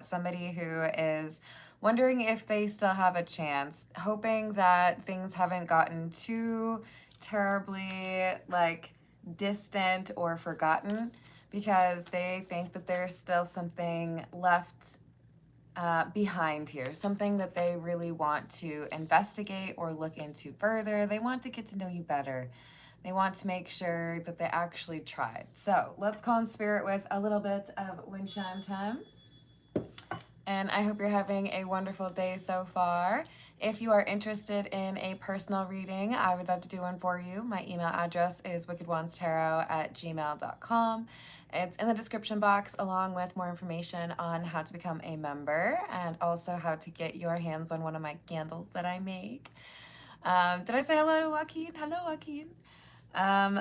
somebody who is wondering if they still have a chance, hoping that things haven't gotten too terribly like distant or forgotten, because they think that there's still something left behind here, something that they really want to investigate or look into further. They want to get to know you better. They want to make sure that they actually tried. So let's call in spirit with a little bit of wind chime time. And I hope you're having a wonderful day so far. If you are interested in a personal reading, I would love to do one for you. My email address is wickedwandstarot@gmail.com. It's in the description box, along with more information on how to become a member and also how to get your hands on one of my candles that I make. Did I say hello to Joaquin? Hello, Joaquin.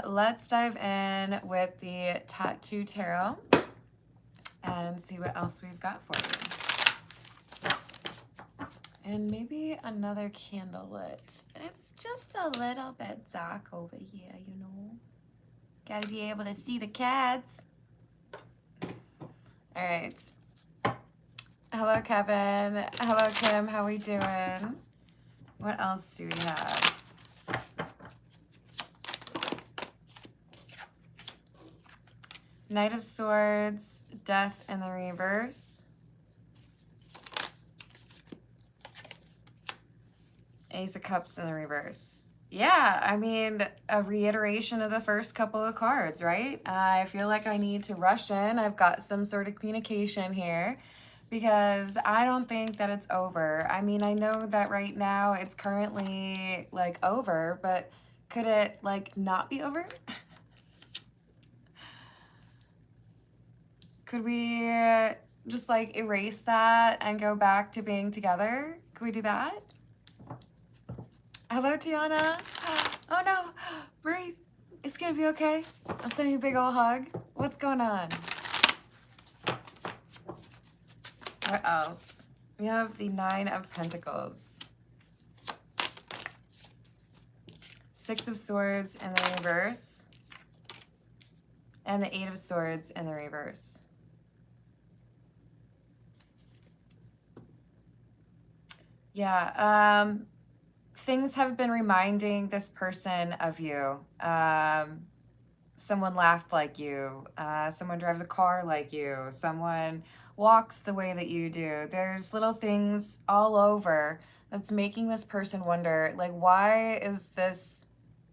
Let's dive in with the Tattoo Tarot and see what else we've got for you. And maybe another candle lit. It's just a little bit dark over here, you know. Gotta be able to see the cats. All right. Hello, Kevin. Hello, Kim. How we doing? What else do we have? Knight of Swords, Death in the reverse. Ace of Cups in the reverse. Yeah, I mean, a reiteration of the first couple of cards, right? I feel like I need to rush in. I've got some sort of communication here because I don't think that it's over. I mean, I know that right now it's currently like over, but could it like not be over? Could we just like erase that and go back to being together? Could we do that? Hello, Tiana. Oh no, breathe. It's gonna be okay. I'm sending you a big old hug. What's going on? What else? We have the Nine of Pentacles. Six of Swords in the reverse. And the Eight of Swords in the reverse. Yeah, things have been reminding this person of you. Someone laughed like you. Someone drives a car like you. Someone walks the way that you do. There's little things all over that's making this person wonder, like, why is this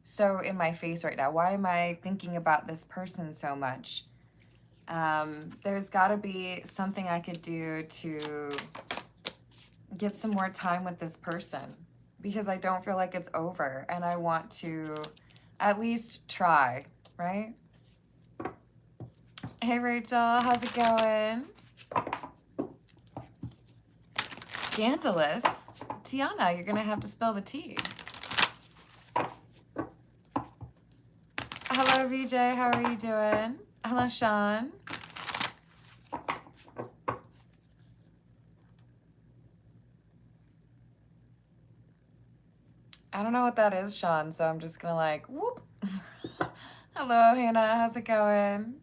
so in my face right now? Why am I thinking about this person so much? There's got to be something I could do to get some more time with this person, because I don't feel like it's over and I want to at least try, right? Hey Rachel, how's it going? Scandalous? Tiana, you're gonna have to spill the tea. Hello VJ, how are you doing? Hello Sean. I don't know what that is, Sean, so I'm just gonna like, whoop. Hello, Hannah, how's it going?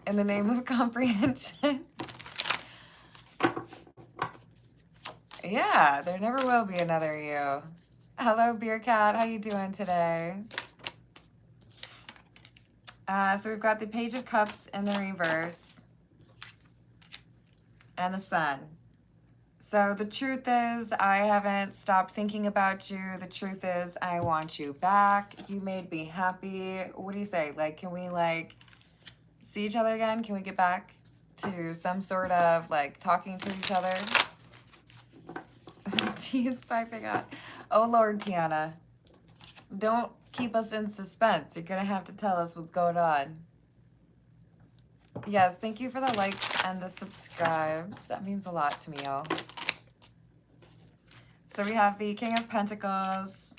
In the name of comprehension. Yeah, there never will be another you. Hello, Beer Cat, how you doing today? So we've got the Page of Cups in the reverse. And the Sun. So the truth is, I haven't stopped thinking about you. The truth is, I want you back. You made me happy. What do you say? Like, can we like see each other again? Can we get back to some sort of like talking to each other? Tea is piping hot. Oh Lord, Tiana. Don't keep us in suspense. You're gonna have to tell us what's going on. Yes, thank you for the likes and the subscribes. That means a lot to me, y'all. So we have the King of Pentacles,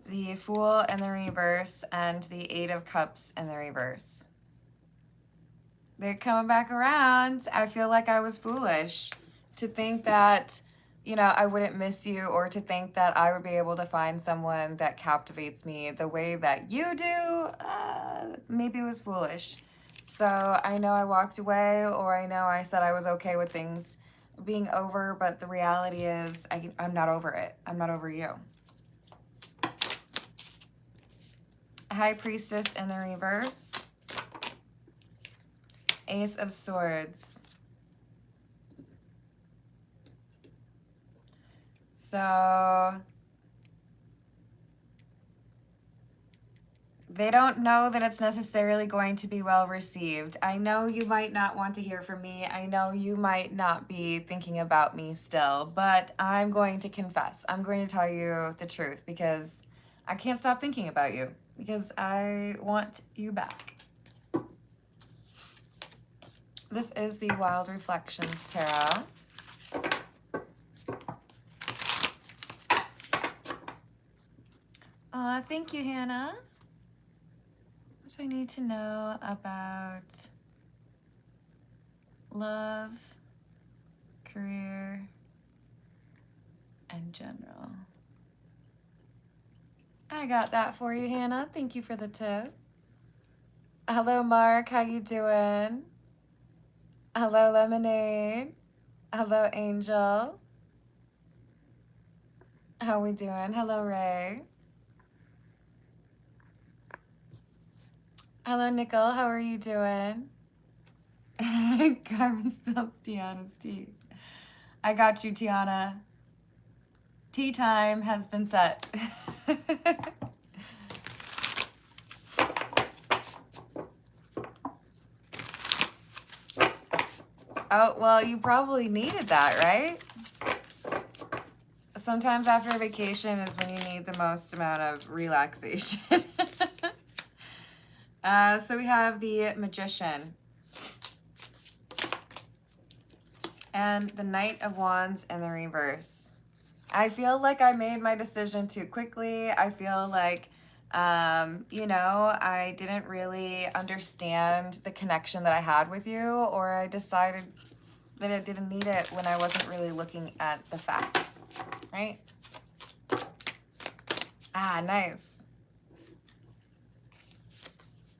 the Fool in the reverse, and the Eight of Cups in the reverse. They're coming back around. I feel like I was foolish to think that, you know, I wouldn't miss you, or to think that I would be able to find someone that captivates me the way that you do. Maybe it was foolish. So I know I walked away, or I know I said I was okay with things being over, but the reality is I'm not over it. I'm not over you. High Priestess in the reverse. Ace of Swords. So they don't know that it's necessarily going to be well received. I know you might not want to hear from me. I know you might not be thinking about me still, but I'm going to confess. I'm going to tell you the truth because I can't stop thinking about you because I want you back. This is the Wild Reflections Tarot. Aw, thank you, Hannah. What do I need to know about love, career, and general? I got that for you, Hannah. Thank you for the tip. Hello, Mark. How you doing? Hello, Lemonade. Hello, Angel. How we doing? Hello, Ray. Hello, Nicole. How are you doing? Carmen spills Tiana's tea. I got you, Tiana. Tea time has been set. Oh, well, you probably needed that, right? Sometimes after a vacation is when you need the most amount of relaxation. So we have the Magician. And the Knight of Wands in the reverse. I feel like I made my decision too quickly. I feel like, you know, I didn't really understand the connection that I had with you, or I decided that I didn't need it when I wasn't really looking at the facts, right? Ah, nice.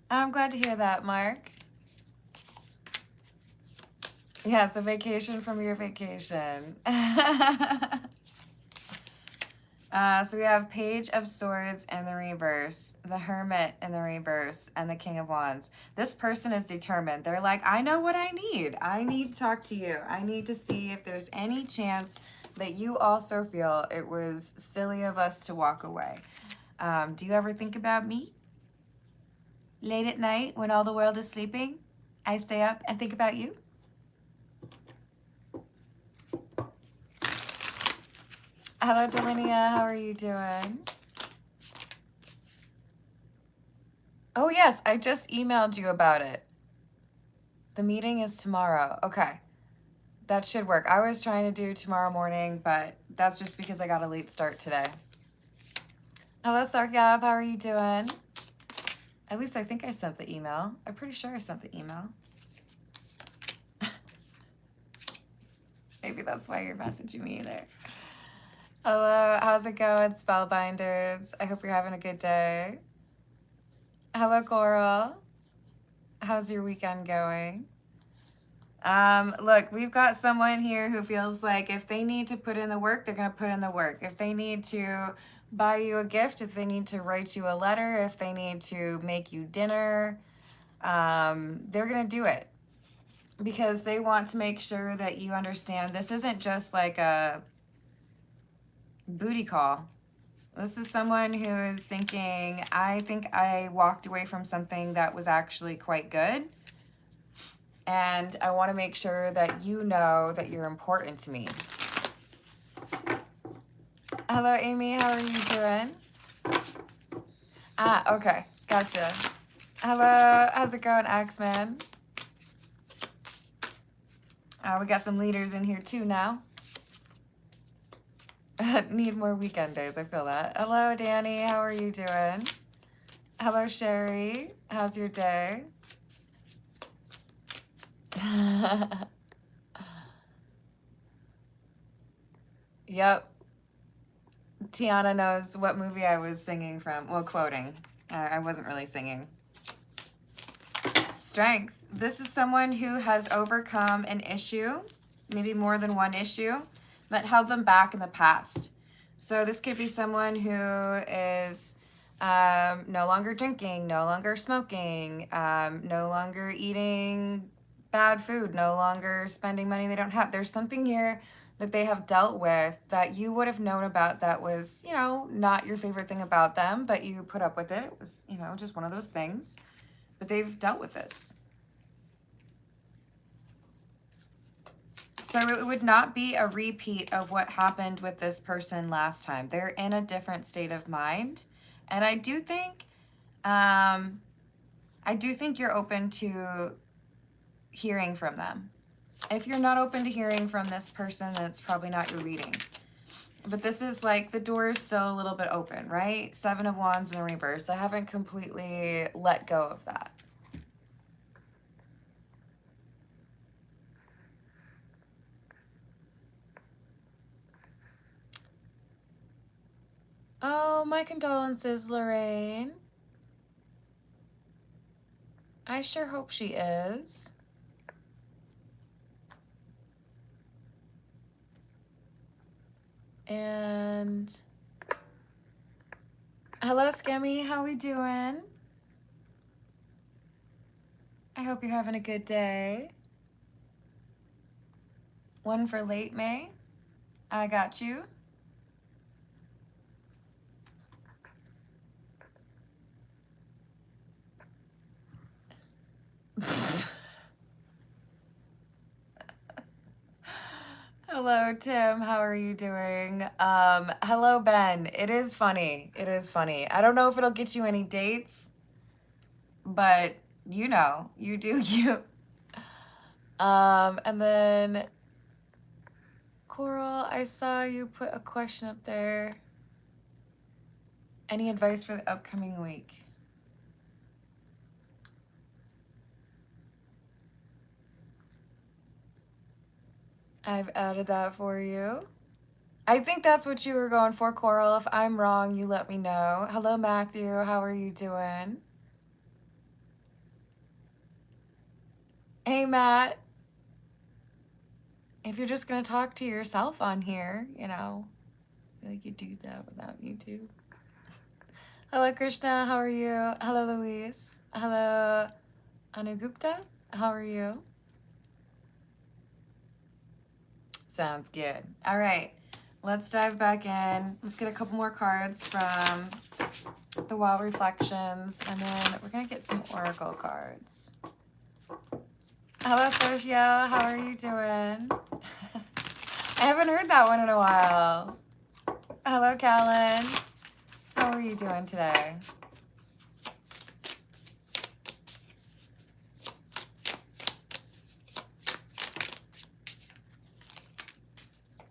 I'm glad to hear that, Mark. Yes, a vacation from your vacation. So we have Page of Swords in the reverse, the Hermit in the reverse, and the King of Wands. This person is determined. They're like, I know what I need. I need to talk to you. I need to see if there's any chance that you also feel it was silly of us to walk away. Do you ever think about me? Late at night when all the world is sleeping, I stay up and think about you. Hello, Delinia. How are you doing? Oh, yes. I just emailed you about it. The meeting is tomorrow. Okay. That should work. I was trying to do tomorrow morning, but that's just because I got a late start today. Hello, Sarkab. How are you doing? At least I think I sent the email. I'm pretty sure I sent the email. Maybe that's why you're messaging me there. Hello, how's it going, Spellbinders? I hope you're having a good day. Hello, Coral. How's your weekend going? Look, we've got someone here who feels like if they need to put in the work, they're going to put in the work. If they need to buy you a gift, if they need to write you a letter, if they need to make you dinner, they're going to do it. Because they want to make sure that you understand this isn't just like a booty call. This is someone who is thinking, I think I walked away from something that was actually quite good. And I want to make sure that you know that you're important to me. Hello, Amy. How are you doing? Ah, okay. Gotcha. Hello. How's it going, Axeman? We got some leaders in here too now. Need more weekend days. I feel that. Hello, Danny. How are you doing? Hello, Sherry. How's your day? Yep. Tiana knows what movie I was singing from. Well, quoting. I wasn't really singing. Strength. This is someone who has overcome an issue, maybe more than one issue, that held them back in the past. So this could be someone who is no longer drinking, no longer smoking, no longer eating bad food, no longer spending money they don't have. There's something here that they have dealt with that you would have known about that was, you know, not your favorite thing about them, but you put up with it. It was, you know, just one of those things. But they've dealt with this. So it would not be a repeat of what happened with this person last time. They're in a different state of mind. And I do think you're open to hearing from them. If you're not open to hearing from this person, then it's probably not your reading. But this is like the door is still a little bit open, right? 7 of Wands in reverse. I haven't completely let go of that. Oh, my condolences, Lorraine. I sure hope she is. And hello, Skimmy. How we doing? I hope you're having a good day. One for late May. I got you. Hello, Tim. How are you doing? Hello, Ben. It is funny. It is funny. I don't know if it'll get you any dates, but you know, you do you. And then Coral, I saw you put a question up there. Any advice for the upcoming week? I've added that for you. I think that's what you were going for, Coral. If I'm wrong, you let me know. Hello, Matthew. How are you doing? Hey, Matt. If you're just going to talk to yourself on here, you know, I feel like you do that without YouTube. Hello, Krishna. How are you? Hello, Louise. Hello, Anugupta. How are you? Sounds good. All right. Let's dive back in. Let's get a couple more cards from the Wild Reflections, and then we're going to get some Oracle cards. Hello, Sergio. How are you doing? I haven't heard that one in a while. Hello, Callan. How are you doing today?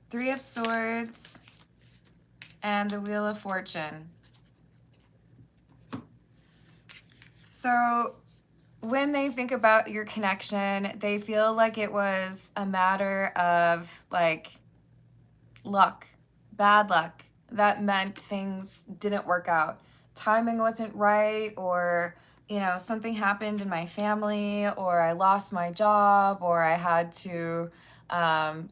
Three of Swords and the Wheel of Fortune. So when they think about your connection, they feel like it was a matter of like luck, bad luck. That meant things didn't work out. Timing wasn't right, or, you know, something happened in my family, or I lost my job, or I had to,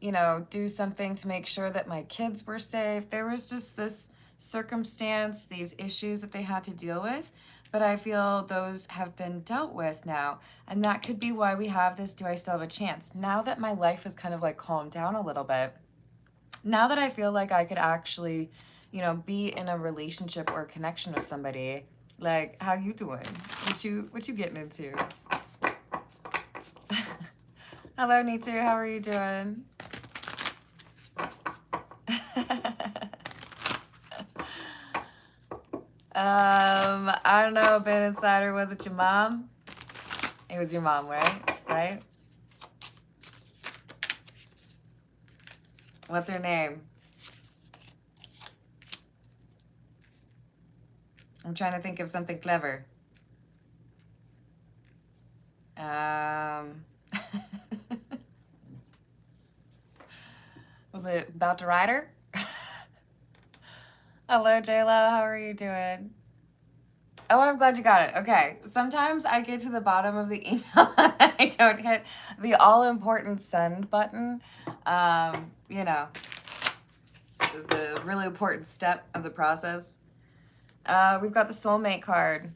you know, do something to make sure that my kids were safe. There was just this circumstance, these issues that they had to deal with. But I feel those have been dealt with now. And that could be why we have this Do I Still Have a Chance? Now that my life has kind of like calmed down a little bit, now that I feel like I could actually, you know, be in a relationship or a connection with somebody, like, how you doing? What you getting into? Hello, Nitu. How are you doing? I don't know, Ben Insider, was it your mom? It was your mom, right? Right? What's her name? I'm trying to think of something clever. Was it About to Ride Her? Hello, JLo. How are you doing? Oh, I'm glad you got it. Okay. Sometimes I get to the bottom of the email and I don't hit the all-important send button. You know, this is a really important step of the process. We've got the soulmate card.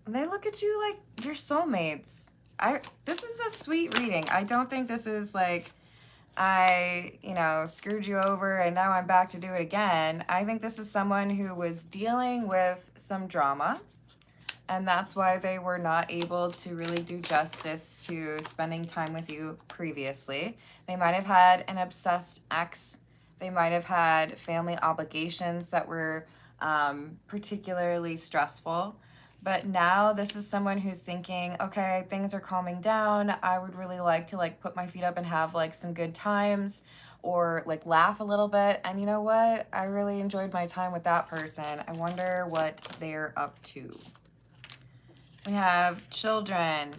They look at you like you're soulmates. This is a sweet reading. I don't think this is like I screwed you over and now I'm back to do it again. I think this is someone who was dealing with some drama, and that's why they were not able to really do justice to spending time with you previously. They might have had an obsessed ex. They might have had family obligations that were particularly stressful. But now this is someone who's thinking, okay, things are calming down. I would really like to like put my feet up and have like some good times or like laugh a little bit. And you know what? I really enjoyed my time with that person. I wonder what they're up to. We have children,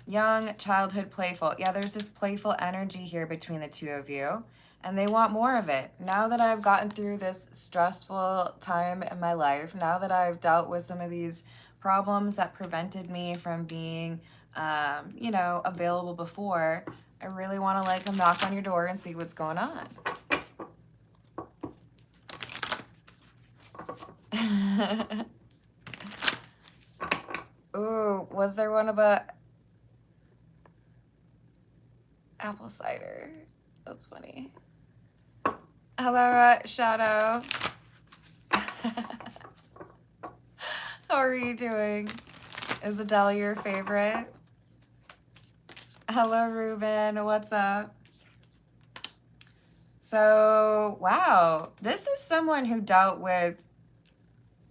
young, childhood, playful. Yeah, there's this playful energy here between the two of you, and they want more of it. Now that I've gotten through this stressful time in my life, now that I've dealt with some of these problems that prevented me from being, available before, I really want to like come knock on your door and see what's going on. Ooh, was there one about apple cider? That's funny. Hello, Shadow. How are you doing? Is Adele your favorite? Hello, Ruben. What's up? So, wow. This is someone who dealt with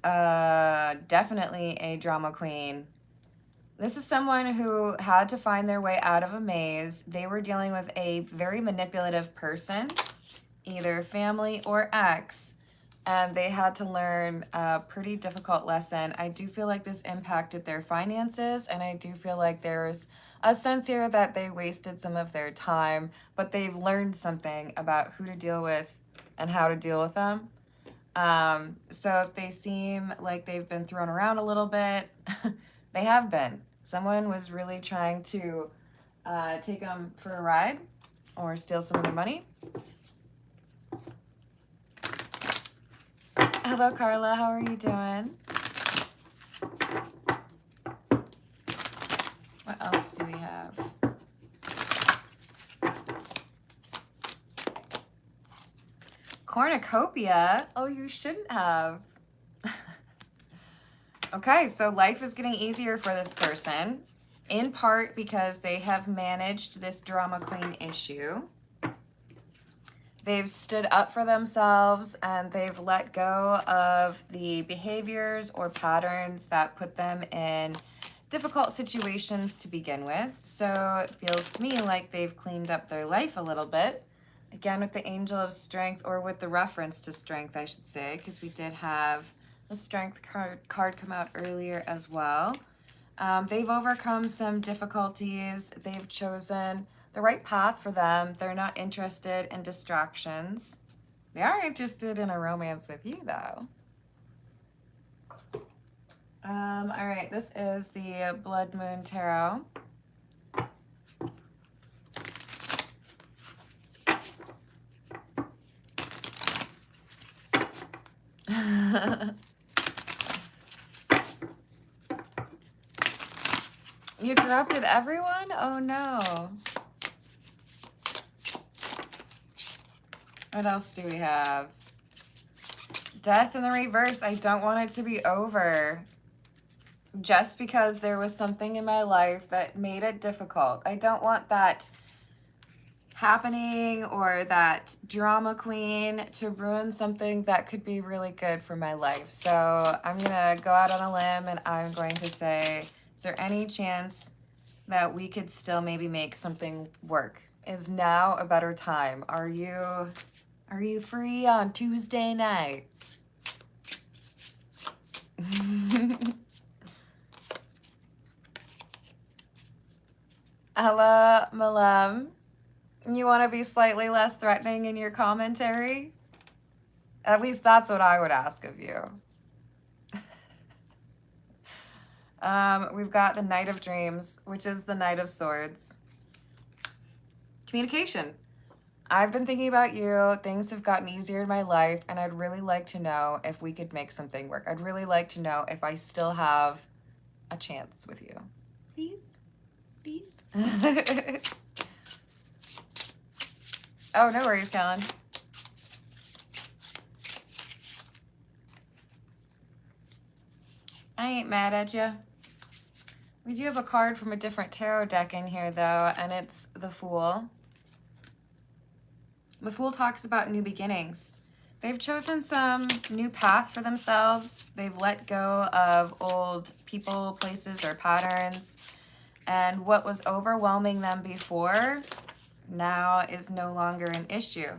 definitely a drama queen. This is someone who had to find their way out of a maze. They were dealing with a very manipulative person, either family or ex, and they had to learn a pretty difficult lesson. I do feel like this impacted their finances, and I do feel like there's a sense here that they wasted some of their time, but they've learned something about who to deal with and how to deal with them. So if they seem like they've been thrown around a little bit, they have been. Someone was really trying to take them for a ride or steal some of their money. Hello, Carla. How are you doing? What else do we have? Cornucopia? Oh, you shouldn't have. Okay, so life is getting easier for this person, in part because they have managed this drama queen issue. They've stood up for themselves and they've let go of the behaviors or patterns that put them in difficult situations to begin with. So it feels to me like they've cleaned up their life a little bit. Again, with the Angel of Strength, or with the reference to strength, I should say, because we did have the Strength card come out earlier as well. They've overcome some difficulties. They've chosen the right path for them. They're not interested in distractions. They are interested in a romance with you, though. All right, this is the Blood Moon Tarot. You corrupted everyone? Oh no. What else do we have? Death in the reverse. I don't want it to be over. Just because there was something in my life that made it difficult. I don't want that happening, or that drama queen to ruin something that could be really good for my life. So I'm gonna go out on a limb and I'm going to say, is there any chance that we could still maybe make something work? Is now a better time? Are you free on Tuesday night? Hello, Malem. You want to be slightly less threatening in your commentary? At least that's what I would ask of you. We've got the Knight of Dreams, which is the Knight of Swords. Communication. I've been thinking about you. Things have gotten easier in my life, and I'd really like to know if we could make something work. I'd really like to know if I still have a chance with you. Please? Please? Oh, no worries, Callan. I ain't mad at you. We do have a card from a different tarot deck in here, though, and it's the Fool. The Fool talks about new beginnings. They've chosen some new path for themselves. They've let go of old people, places, or patterns. And what was overwhelming them before now is no longer an issue.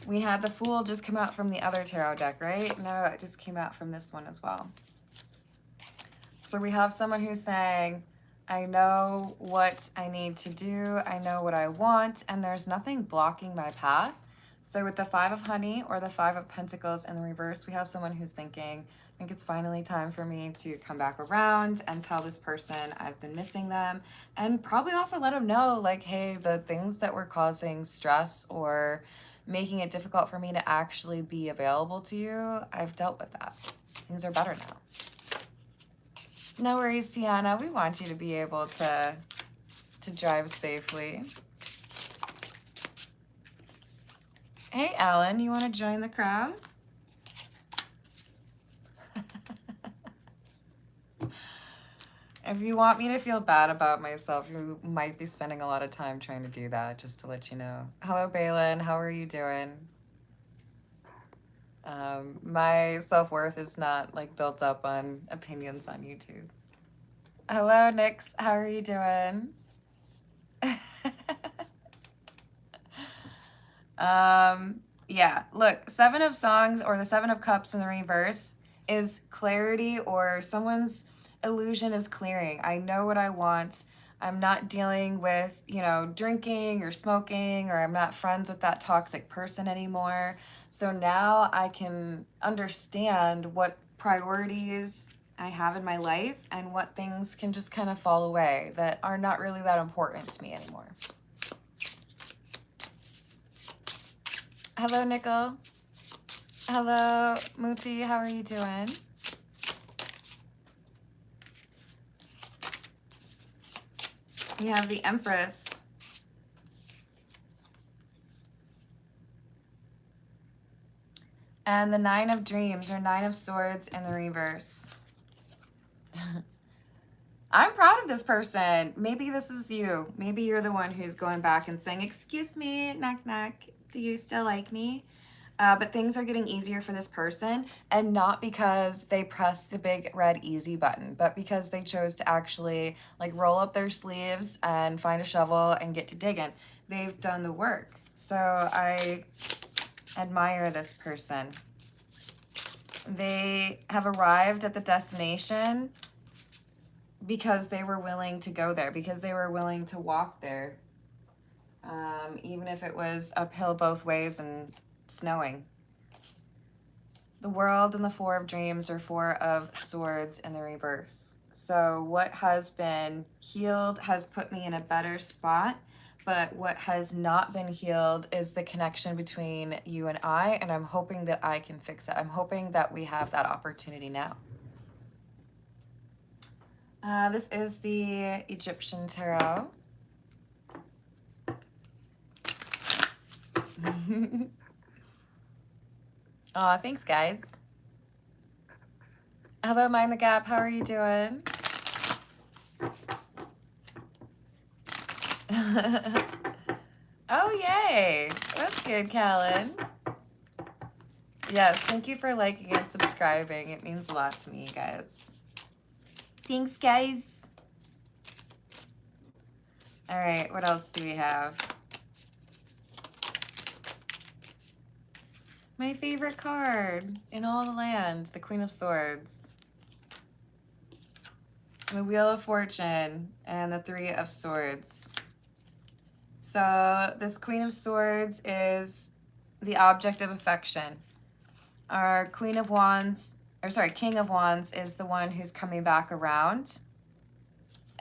We had the Fool just come out from the other tarot deck, right? No, it just came out from this one as well. So we have someone who's saying, I know what I need to do, I know what I want, and there's nothing blocking my path. So with the Five of Honey or the Five of Pentacles in the reverse, we have someone who's thinking, I think it's finally time for me to come back around and tell this person I've been missing them, and probably also let them know, like, hey, the things that were causing stress or making it difficult for me to actually be available to you, I've dealt with that. Things are better now. No worries, Tiana. We want you to be able to drive safely. Hey, Alan, you want to join the crowd? If you want me to feel bad about myself, you might be spending a lot of time trying to do that, just to let you know. Hello, Balin. How are you doing? My self-worth is not like built up on opinions on YouTube. Hello, Nix. How are you doing? Yeah, look, Seven of Songs or the Seven of Cups in the reverse is clarity, or someone's illusion is clearing. I know what I want. I'm not dealing with, you know, drinking or smoking, or I'm not friends with that toxic person anymore. So now I can understand what priorities I have in my life and what things can just kind of fall away that are not really that important to me anymore. Hello, Nickel. Hello, Muti. How are you doing? We have the Empress. And the Nine of Dreams, or Nine of Swords in the reverse. I'm proud of this person. Maybe this is you. Maybe you're the one who's going back and saying, excuse me, knock, knock. Do you still like me? But things are getting easier for this person, and not because they pressed the big red easy button, but because they chose to actually like roll up their sleeves and find a shovel and get to digging. They've done the work. So I admire this person. They have arrived at the destination because they were willing to go there, because they were willing to walk there, even if it was uphill both ways and snowing. The World and the Four of Dreams, or Four of Swords in the reverse. So what has been healed has put me in a better spot, but what has not been healed is the connection between you and I'm hoping that I can fix it. I'm hoping that we have that opportunity now. This is the Egyptian Tarot. Aw, thanks, guys. Hello, Mind the Gap. How are you doing? Oh, yay. That's good, Callan. Yes, thank you for liking and subscribing. It means a lot to me, guys. Thanks, guys. All right, what else do we have? My favorite card in all the land, the Queen of Swords. The Wheel of Fortune and the Three of Swords. So this Queen of Swords is the object of affection. Our King of Wands is the one who's coming back around.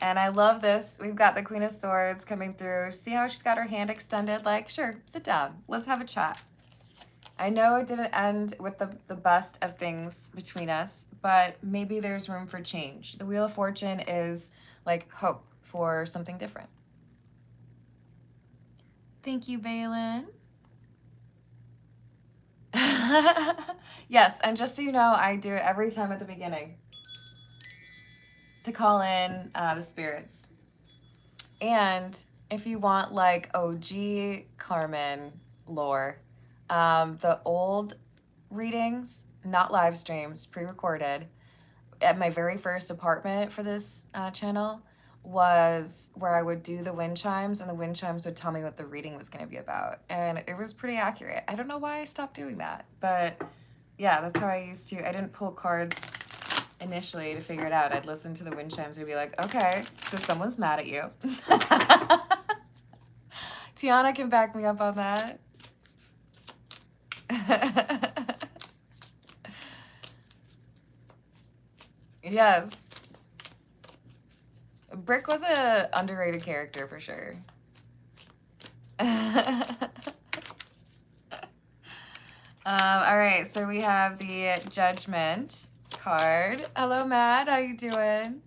And I love this. We've got the Queen of Swords coming through. See how she's got her hand extended? Like, sure, sit down. Let's have a chat. I know it didn't end with the best of things between us, but maybe there's room for change. The Wheel of Fortune is like hope for something different. Thank you, Balin. Yes, and just so you know, I do it every time at the beginning to call in the spirits. And if you want like OG Carmen lore, the old readings, not live streams, pre-recorded, at my very first apartment for this channel was where I would do the wind chimes, and the wind chimes would tell me what the reading was going to be about. And it was pretty accurate. I don't know why I stopped doing that, but yeah, that's how I used to. I didn't pull cards initially to figure it out. I'd listen to the wind chimes and be like, okay, so someone's mad at you. Tiana can back me up on that. Yes. Brick was a underrated character for sure. All right, so we have the Judgment card. Hello, Matt. How you doing?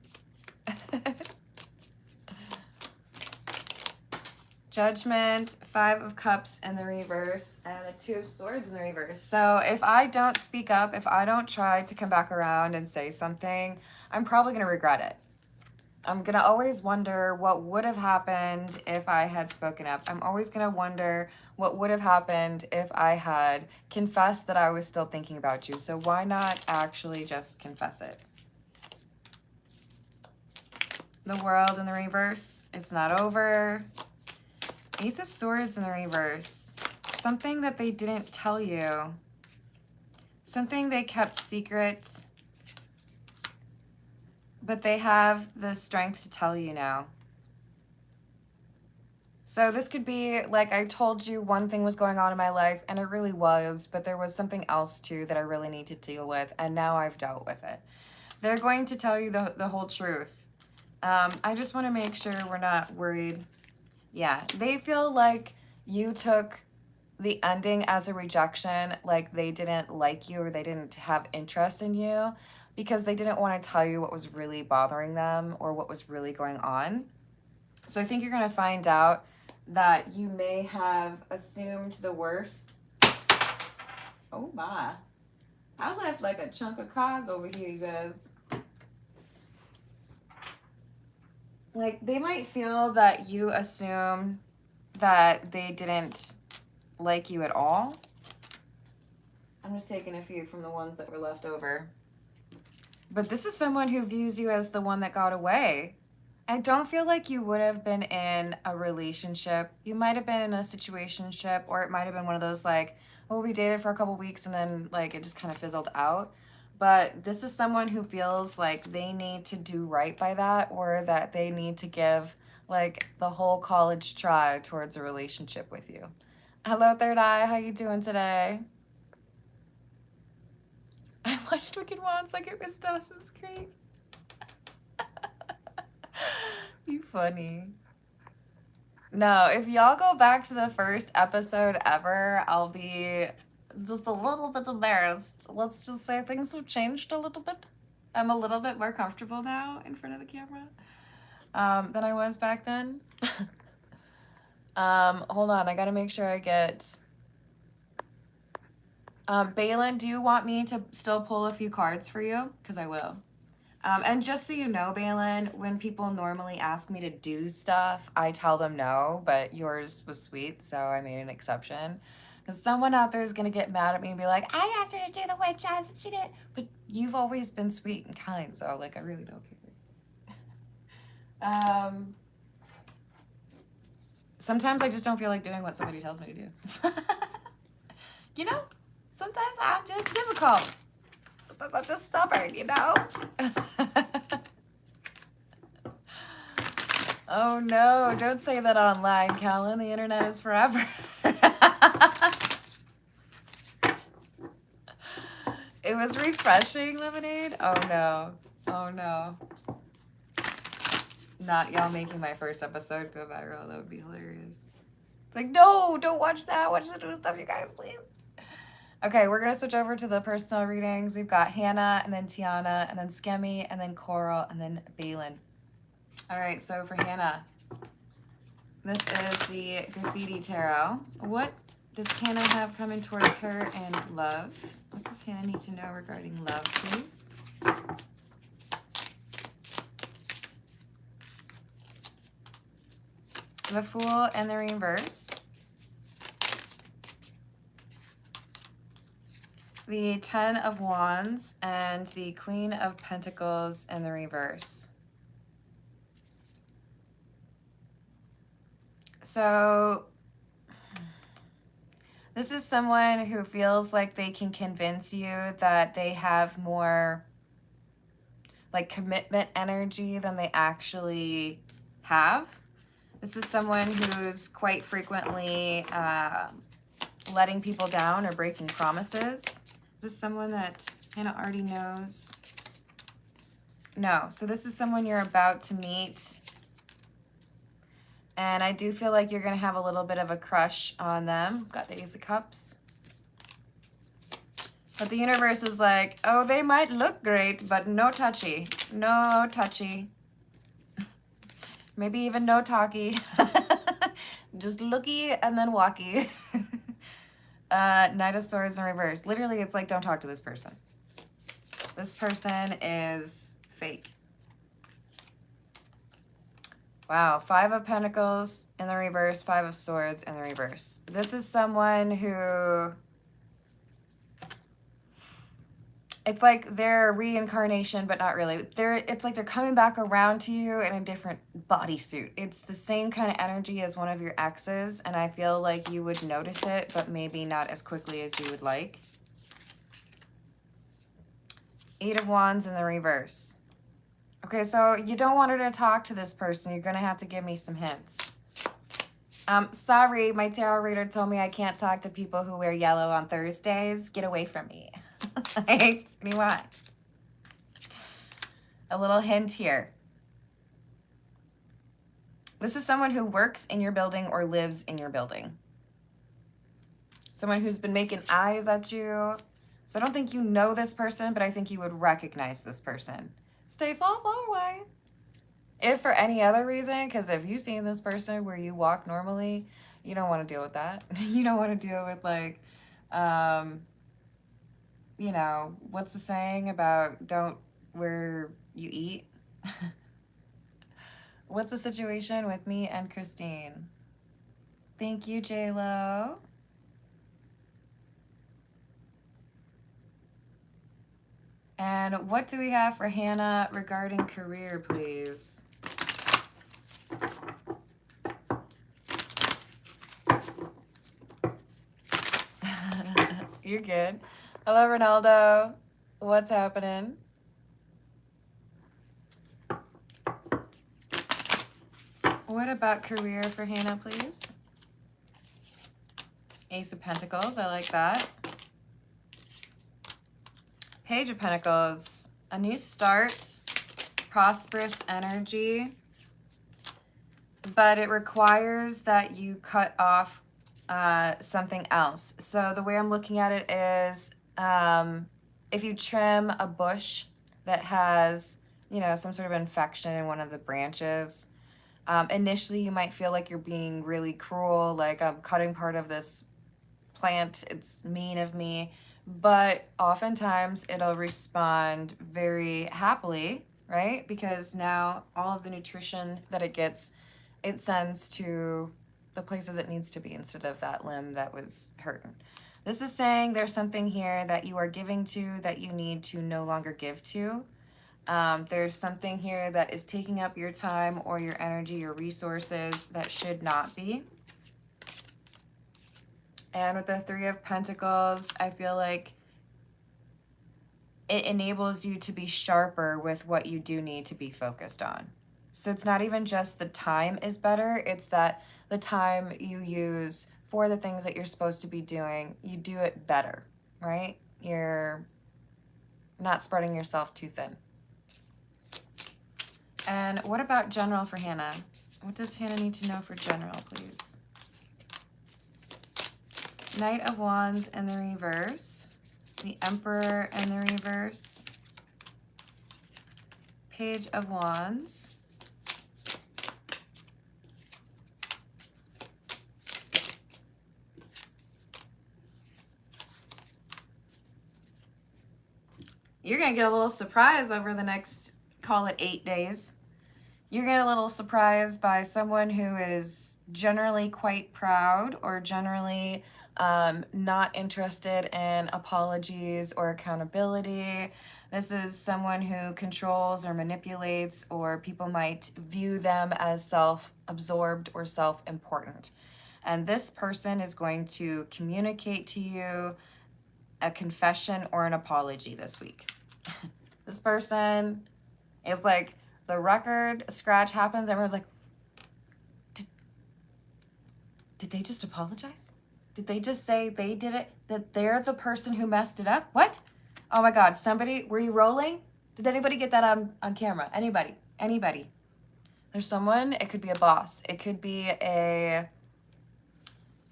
Judgment, 5 of Cups in the reverse, and the 2 of Swords in the reverse. So if I don't speak up, if I don't try to come back around and say something, I'm probably going to regret it. I'm going to always wonder what would have happened if I had spoken up. I'm always going to wonder what would have happened if I had confessed that I was still thinking about you. So why not actually just confess it? The World in the reverse. It's not over. Ace of Swords in the reverse. Something that they didn't tell you. Something they kept secret. But they have the strength to tell you now. So this could be like I told you one thing was going on in my life, and it really was, but there was something else too that I really need to deal with, and now I've dealt with it. They're going to tell you the whole truth. I just want to make sure we're not worried. Yeah, they feel like you took the ending as a rejection, like they didn't like you or they didn't have interest in you, because they didn't want to tell you what was really bothering them or what was really going on. So I think you're going to find out that you may have assumed the worst. Oh my. I left like a chunk of cards over here, you guys. Like, they might feel that you assume that they didn't like you at all. I'm just taking a few from the ones that were left over. But this is someone who views you as the one that got away. I don't feel like you would have been in a relationship. You might have been in a situationship, or it might have been one of those like, oh, we dated for a couple weeks and then like it just kind of fizzled out. But this is someone who feels like they need to do right by that, or that they need to give like the whole college try towards a relationship with you. Hello, Third Eye. How you doing today? I watched Wicked Wands like it was Dawson's Creek. You funny. No, if y'all go back to the first episode ever, I'll be just a little bit embarrassed. Let's just say things have changed a little bit. I'm a little bit more comfortable now in front of the camera than I was back then. Hold on, I gotta make sure I get... Balin, do you want me to still pull a few cards for you? Because I will. And just so you know, Balin, when people normally ask me to do stuff, I tell them no, but yours was sweet, so I made an exception. Because someone out there is going to get mad at me and be like, I asked her to do the wind chimes and she didn't. But you've always been sweet and kind, so like I really don't care. Sometimes I just don't feel like doing what somebody tells me to do. You know? Sometimes I'm just difficult. Sometimes I'm just stubborn, you know? Oh no, don't say that online, Callan. The internet is forever. It was refreshing, Lemonade? Oh no. Oh no. not y'all making my first episode go viral. That would be hilarious. Like, no, don't watch that. Watch the new stuff, you guys, please. Okay, we're gonna switch over to the personal readings. We've got Hannah, and then Tiana, and then Skimmy, and then Coral, and then Balin. All right, so for Hannah, this is the Graffiti Tarot. What does Hannah have coming towards her in love? What does Hannah need to know regarding love, please? The Fool and the Reverse. The Ten of Wands and the Queen of Pentacles in the reverse. So this is someone who feels like they can convince you that they have more like commitment energy than they actually have. This is someone who's quite frequently letting people down or breaking promises. Is this someone that Hannah already knows? No. So this is someone you're about to meet. And I do feel like you're going to have a little bit of a crush on them. Got the Ace of Cups. But the universe is like, oh, they might look great, but no touchy. No touchy. Maybe even no talky. Just looky and then walky. Knight of Swords in reverse. Literally, it's like, don't talk to this person. This person is fake. Wow, Five of Pentacles in the reverse, Five of Swords in the reverse. This is someone who... It's like they're reincarnation, but not really. It's like they're coming back around to you in a different bodysuit. It's the same kind of energy as one of your exes, and I feel like you would notice it, but maybe not as quickly as you would like. Eight of Wands in the reverse. Okay, so you don't want her to talk to this person. You're going to have to give me some hints. Sorry, my tarot reader told me I can't talk to people who wear yellow on Thursdays. Get away from me. Like, what do you want? A little hint here. This is someone who works in your building or lives in your building. Someone who's been making eyes at you. So I don't think you know this person, but I think you would recognize this person. Stay far, far away. If for any other reason, because if you've seen this person where you walk normally, you don't want to deal with that. You don't want to deal with like, you know, what's the saying about don't where you eat? What's the situation with me and Christine? Thank you, J-Lo. And what do we have for Hannah regarding career, please? You're good. Hello, Ronaldo. What's happening? What about career for Hannah, please? Ace of Pentacles. I like that. Page of Pentacles. A new start. Prosperous energy. But it requires that you cut off something else. So the way I'm looking at it is if you trim a bush that has, you know, some sort of infection in one of the branches, initially you might feel like you're being really cruel, like I'm cutting part of this plant, it's mean of me, but oftentimes it'll respond very happily, right? Because now all of the nutrition that it gets, it sends to the places it needs to be instead of that limb that was hurting. This is saying there's something here that you are giving to that you need to no longer give to. There's something here that is taking up your time or your energy, your resources that should not be. And with the Three of Pentacles, I feel like it enables you to be sharper with what you do need to be focused on. So it's not even just the time is better, it's that the time you use for the things that you're supposed to be doing, you do it better, right? You're not spreading yourself too thin. And what about general for Hannah? What does Hannah need to know for general, please? Knight of Wands in the reverse. The Emperor in the reverse. Page of Wands. You're going to get a little surprise over the next, call it 8 days. You're going to get a little surprised by someone who is generally quite proud or generally not interested in apologies or accountability. This is someone who controls or manipulates, or people might view them as self-absorbed or self-important. And this person is going to communicate to you a confession or an apology this week. This person is like, the record scratch happens, everyone's like, did they just apologize? Did they just say they did it? That they're the person who messed it up? What? Oh my God, somebody, were you rolling? Did anybody get that on camera? Anybody? Anybody? There's someone, it could be a boss. It could be a,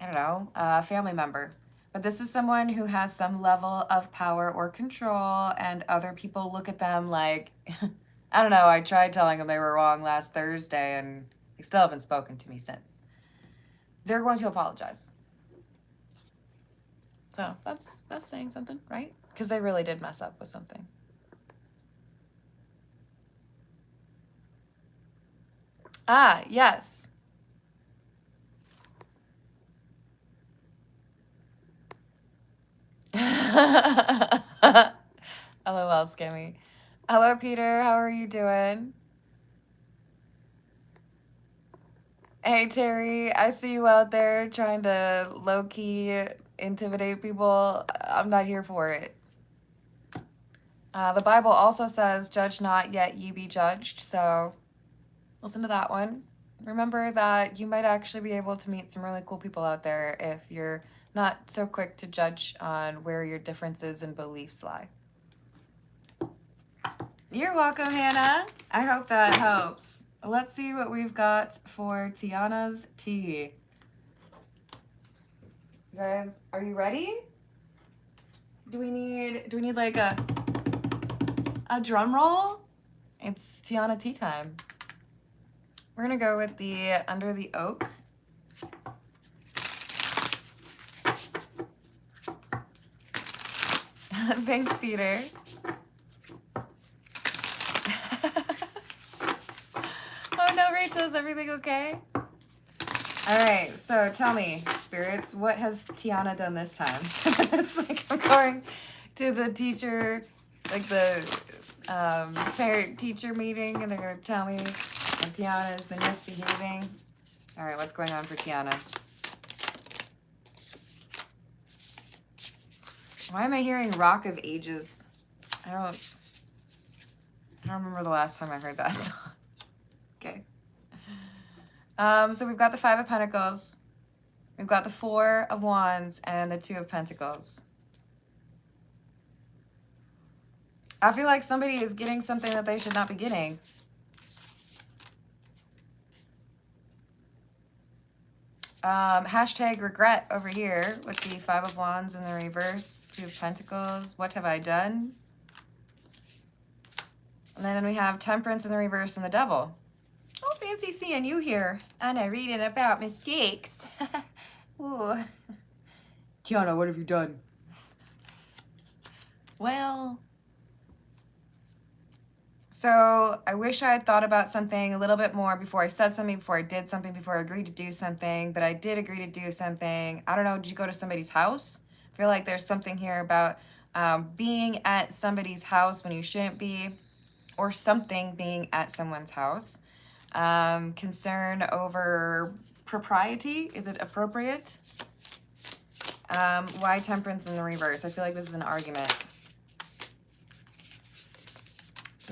I don't know, a family member. But this is someone who has some level of power or control, and other people look at them like, I don't know, I tried telling them they were wrong last Thursday and they still haven't spoken to me since. They're going to apologize. So that's saying something, right? Because they really did mess up with something. Ah, yes. LOL, Skimmy. Hello, Peter. How are you doing? Hey, Terry. I see you out there trying to low-key intimidate people. I'm not here for it. The Bible also says, judge not, yet ye be judged. So listen to that one. Remember that you might actually be able to meet some really cool people out there if you're not so quick to judge on where your differences and beliefs lie. You're welcome, Hannah. I hope that helps. Let's see what we've got for Tiana's tea. You guys, are you ready? Do we need like a drum roll? It's Tiana tea time. We're gonna go with the Under the Oak. Thanks, Peter. Oh no, Rachel, is everything okay? All right, so tell me, spirits, what has Tiana done this time? It's like I'm going to the teacher, like the parent-teacher meeting, and they're gonna tell me that Tiana has been misbehaving. All right, what's going on for Tiana? Why am I hearing Rock of Ages? I don't remember the last time I heard that song. Okay. So we've got the Five of Pentacles, we've got the Four of Wands, and the Two of Pentacles. I feel like somebody is getting something that they should not be getting. Hashtag regret over here with the Five of Wands in the reverse, Two of Pentacles. What have I done? And then we have Temperance in the reverse and the Devil. Oh, fancy seeing you here. Anna reading about mistakes. Ooh. Tiana, what have you done? Well, so I wish I had thought about something a little bit more before I said something, before I did something, before I agreed to do something, but I did agree to do something. I don't know, did you go to somebody's house? I feel like there's something here about being at somebody's house when you shouldn't be, or something being at someone's house. Concern over propriety. Is it appropriate? Why Temperance in the reverse? I feel like this is an argument.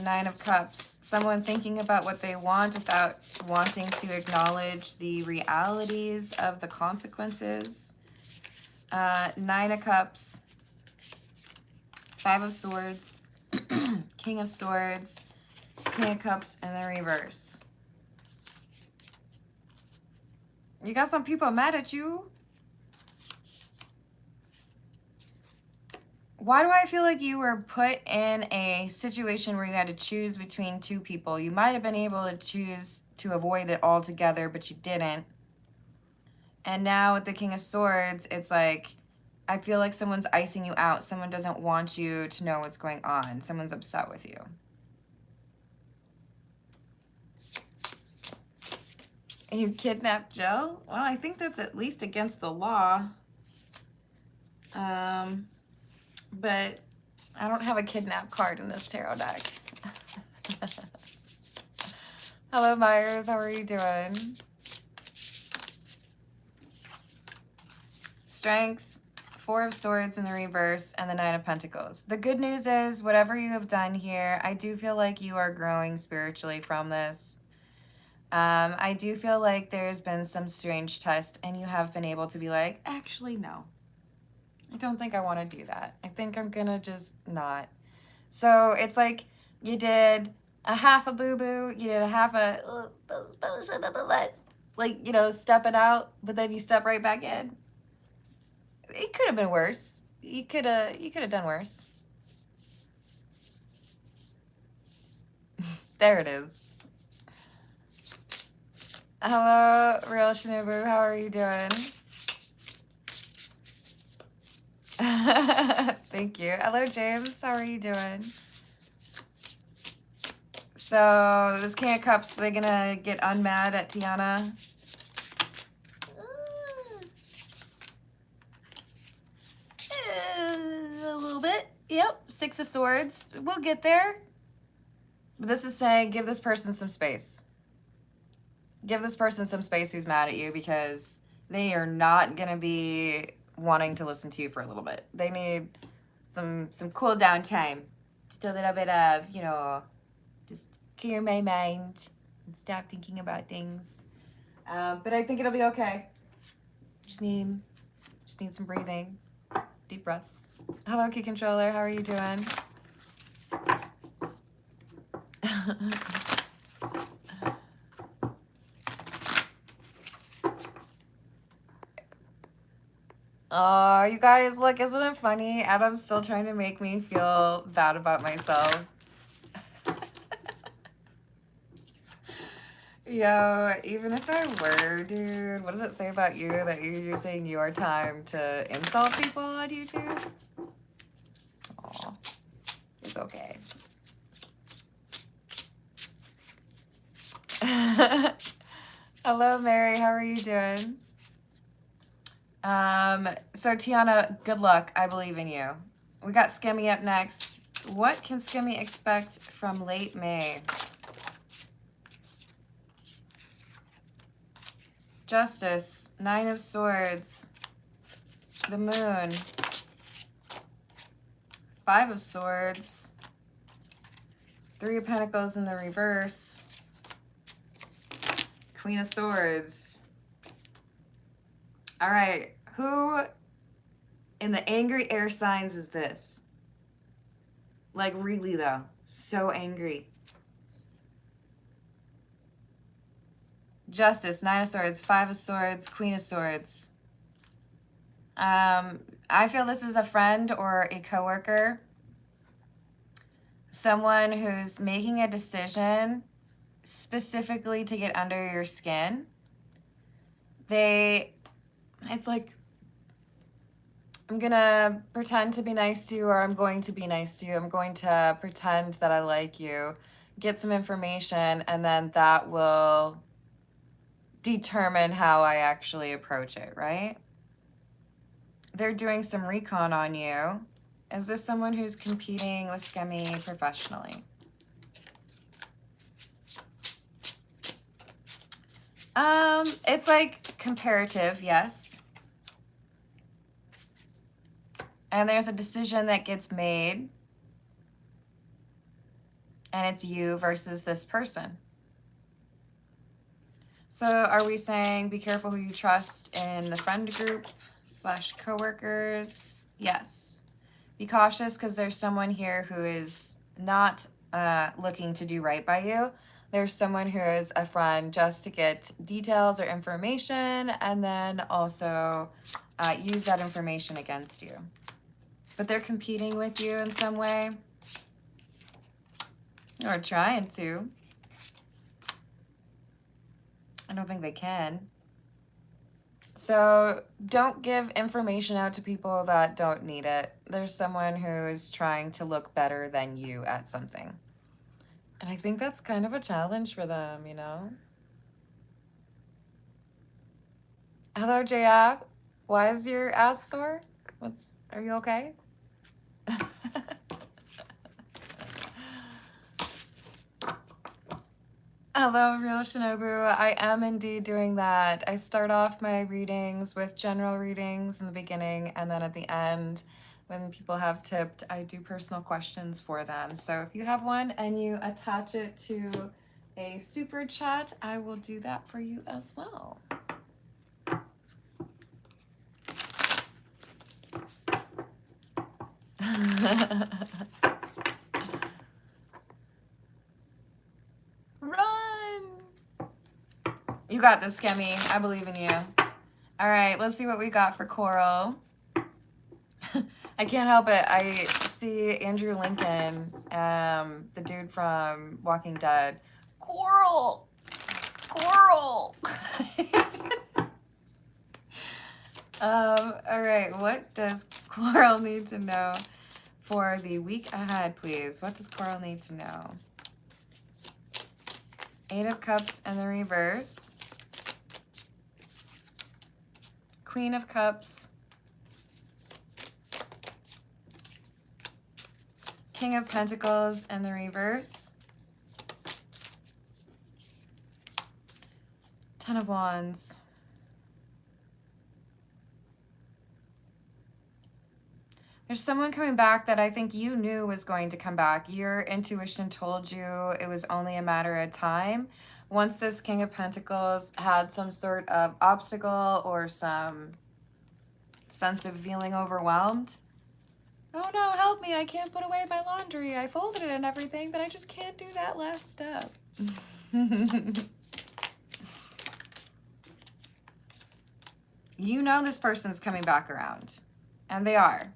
Nine of Cups. Someone thinking about what they want without wanting to acknowledge the realities of the consequences. Nine of Cups. Five of Swords. King of Swords. King of Cups in the reverse. You got some people mad at you. Why do I feel like you were put in a situation where you had to choose between two people? You might have been able to choose to avoid it altogether, but you didn't. And now with the King of Swords, it's like, I feel like someone's icing you out. Someone doesn't want you to know what's going on. Someone's upset with you. And you kidnapped Jill? Well, I think that's at least against the law. But I don't have a kidnap card in this tarot deck. Hello, Myers. How are you doing? Strength, Four of Swords in the reverse, and the Nine of Pentacles. The good news is, whatever you have done here, I do feel like you are growing spiritually from this. I do feel like there's been some strange test, and you have been able to be like, actually, no. I don't think I want to do that. I think I'm gonna just not. So it's like you did a half a boo-boo, you did a half a, like, you know, stepping out, but then you step right back in. It could have been worse. You could have done worse. There it is. Hello, Real Shinobu. How are you doing? Thank you. Hello, James. How are you doing? So this King of Cups, they're gonna get unmad at Tiana. A little bit. Yep. Six of Swords. We'll get there. But this is saying give this person some space. Give this person some space who's mad at you, because they are not gonna be wanting to listen to you for a little bit. They need some cool down time. Just a little bit of, you know, just clear my mind and stop thinking about things. But I think it'll be okay. Just need some breathing, deep breaths. Hello, Key Controller. How are you doing? Oh, you guys, look, isn't it funny? Adam's still trying to make me feel bad about myself. Yo, even if I were, dude, what does it say about you that you're using your time to insult people on YouTube? Aw, it's okay. Hello, Mary. How are you doing? So Tiana, good luck. I believe in you. We got Skimmy up next. What can Skimmy expect from late May? Justice, Nine of Swords, the Moon, Five of Swords, Three of Pentacles in the reverse, Queen of Swords. All right, who in the angry air signs is this? Like, really though, so angry. Justice, Nine of Swords, Five of Swords, Queen of Swords. I feel this is a friend or a coworker. Someone who's making a decision specifically to get under your skin. It's like, I'm gonna pretend to be nice to you, or I'm going to be nice to you. I'm going to pretend that I like you, get some information, and then that will determine how I actually approach it, right? They're doing some recon on you. Is this someone who's competing with Skimmy professionally? It's like comparative, yes. And there's a decision that gets made, and it's you versus this person. So are we saying be careful who you trust in the friend group / coworkers? Yes. Be cautious because there's someone here who is not looking to do right by you. There's someone who is a friend just to get details or information and then also use that information against you. But they're competing with you in some way, or trying to. I don't think they can. So don't give information out to people that don't need it. There's someone who's trying to look better than you at something. And I think that's kind of a challenge for them, you know? Hello, JF. Why is your ass sore? Are you okay? Hello, Real Shinobu. I am indeed doing that. I start off my readings with general readings in the beginning, and then at the end, when people have tipped, I do personal questions for them. So if you have one and you attach it to a super chat, I will do that for you as well. Run! You got this, Skimmy. I believe in you. All right, let's see what we got for Coral. I can't help it. I see Andrew Lincoln, the dude from Walking Dead. Coral! Coral! All right, what does Coral need to know for the week ahead, please? What does Coral need to know? Eight of Cups in the reverse. Queen of Cups. King of Pentacles in the reverse. Ten of Wands. There's someone coming back that I think you knew was going to come back. Your intuition told you it was only a matter of time. Once this King of Pentacles had some sort of obstacle or some sense of feeling overwhelmed. Oh no, help me, I can't put away my laundry. I folded it and everything, but I just can't do that last step. You know this person's coming back around, and they are.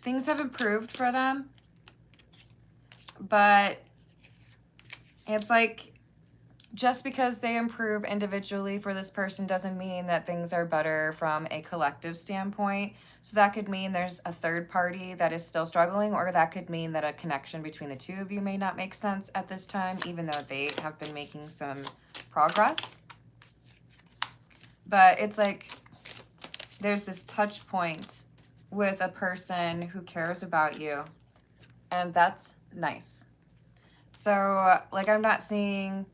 Things have improved for them, but it's like just because they improve individually for this person doesn't mean that things are better from a collective standpoint. So that could mean there's a third party that is still struggling, or that could mean that a connection between the two of you may not make sense at this time, even though they have been making some progress. But it's like there's this touch point with a person who cares about you, and that's nice. So like I'm not seeing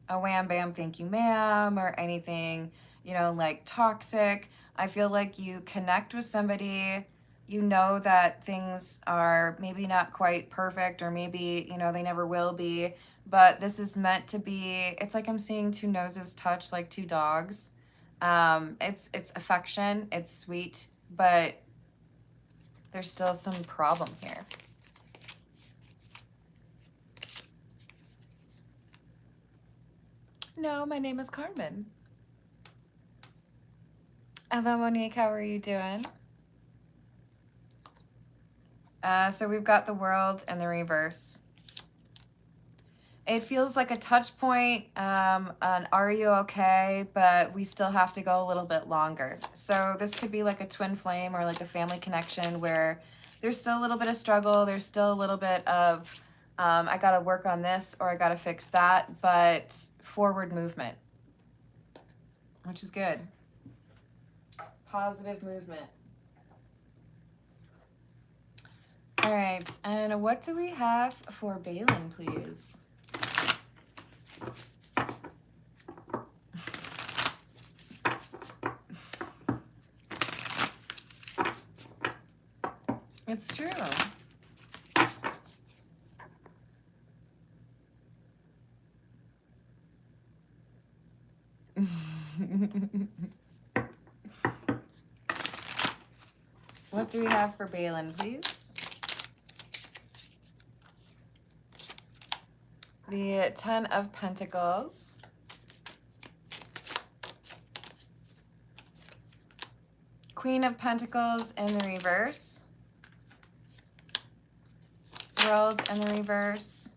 a wham bam thank you ma'am or anything, you know, like toxic. I feel like you connect with somebody, you know that things are maybe not quite perfect, or maybe, you know, they never will be, but this is meant to be. It's like I'm seeing two noses touch like two dogs. It's affection, it's sweet, but there's still some problem here. No, my name is Carmen. Hello, Monique. How are you doing? So we've got the World and the reverse. It feels like a touch point on are you okay, but we still have to go a little bit longer. So this could be like a twin flame or like a family connection where there's still a little bit of struggle. There's still a little bit of I got to work on this or I got to fix that, but forward movement, which is good. Positive movement. All right, and what do we have for Balin, please? It's true. What do we have for Balin, please? The Ten of Pentacles. Queen of Pentacles in the reverse. World in the reverse.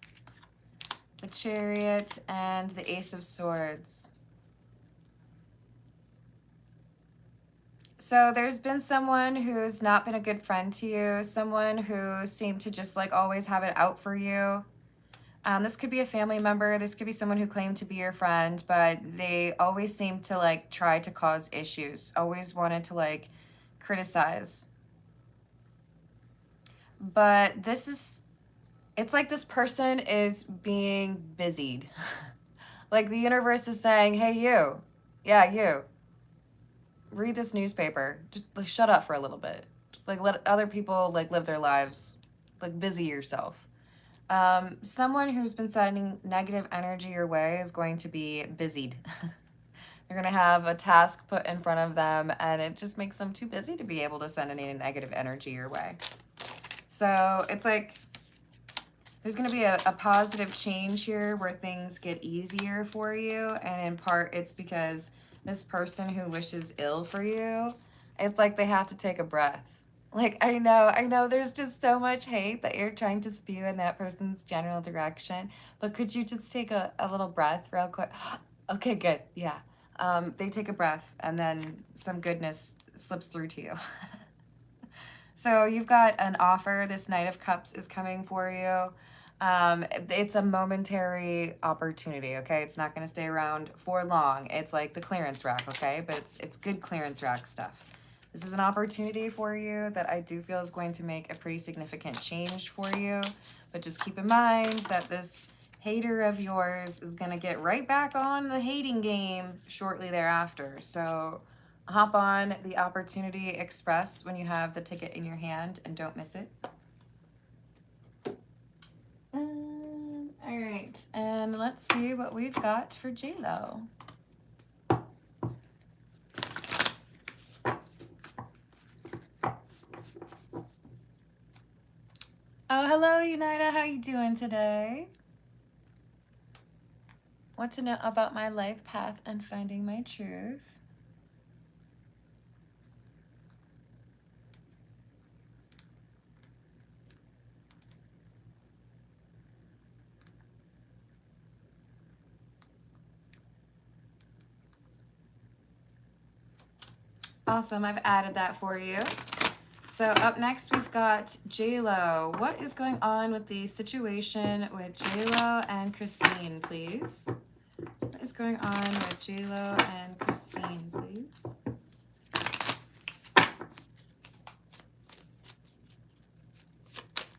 The Chariot and the Ace of Swords. So there's been someone who's not been a good friend to you, someone who seemed to just like always have it out for you. This could be a family member, this could be someone who claimed to be your friend, but they always seem to like try to cause issues, always wanted to like criticize. But this is, it's like this person is being busied. Like the universe is saying, hey, you, yeah, you, read this newspaper. Just like, shut up for a little bit. Just like let other people like live their lives. Like busy yourself. Someone who's been sending negative energy your way is going to be busied. They're going to have a task put in front of them and it just makes them too busy to be able to send any negative energy your way. So it's like there's going to be a positive change here where things get easier for you. And in part, it's because this person who wishes ill for you, it's like they have to take a breath. Like, I know there's just so much hate that you're trying to spew in that person's general direction. But could you just take a little breath real quick? Okay, good. Yeah. They take a breath and then some goodness slips through to you. So you've got an offer. This Knight of Cups is coming for you. It's a momentary opportunity, okay? It's not going to stay around for long. It's like the clearance rack, okay? But it's good clearance rack stuff. This is an opportunity for you that I do feel is going to make a pretty significant change for you. But just keep in mind that this hater of yours is going to get right back on the hating game shortly thereafter. So hop on the Opportunity Express when you have the ticket in your hand and don't miss it. All right, and let's see what we've got for J-Lo. Oh, hello, Unita. How you doing today? What to know about my life path and finding my truth? Awesome, I've added that for you. So up next, we've got J-Lo. What is going on with the situation with J-Lo and Christine, please? What is going on with J-Lo and Christine, please?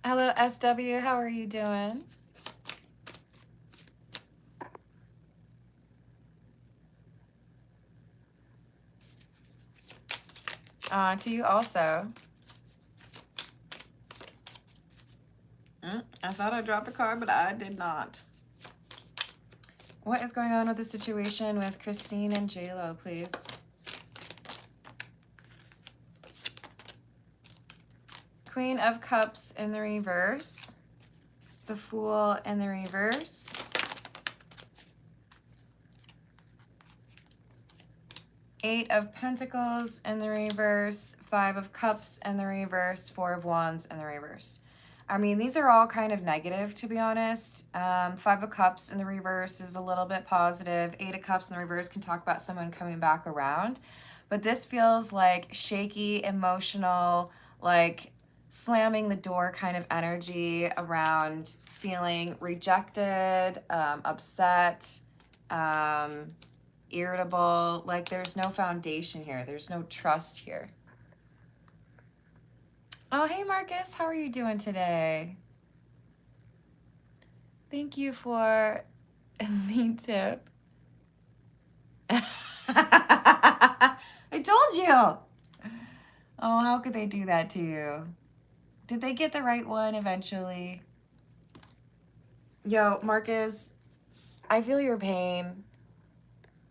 Hello, SW. How are you doing? To you also. I thought I dropped a card, but I did not. What is going on with the situation with Christine and J-Lo, please? Queen of Cups in the reverse. The Fool in the reverse. Eight of Pentacles in the reverse. Five of Cups in the reverse. Four of Wands in the reverse. I mean, these are all kind of negative, to be honest. Five of Cups in the reverse is a little bit positive. Eight of Cups in the reverse can talk about someone coming back around. But this feels like shaky, emotional, like slamming the door kind of energy around feeling rejected, upset, irritable. Like there's no foundation here. There's no trust here. Oh, hey, Marcus. How are you doing today? Thank you for the tip. I told you. Oh, how could they do that to you? Did they get the right one eventually? Yo, Marcus, I feel your pain.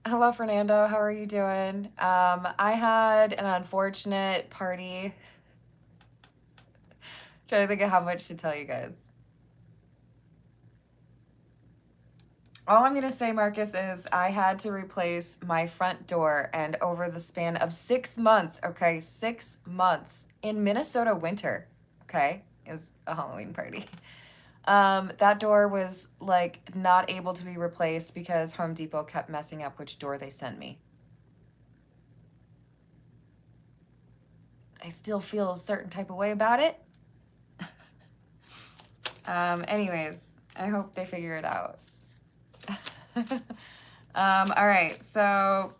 Hello, Fernando. How are you doing? I had an unfortunate party. Trying to think of how much to tell you guys. All I'm going to say, Marcus, is I had to replace my front door, and over the span of 6 months, okay, 6 months in Minnesota winter, okay, it was a Halloween party. That door was like not able to be replaced because Home Depot kept messing up which door they sent me. I still feel a certain type of way about it. Anyways, I hope they figure it out. All right, so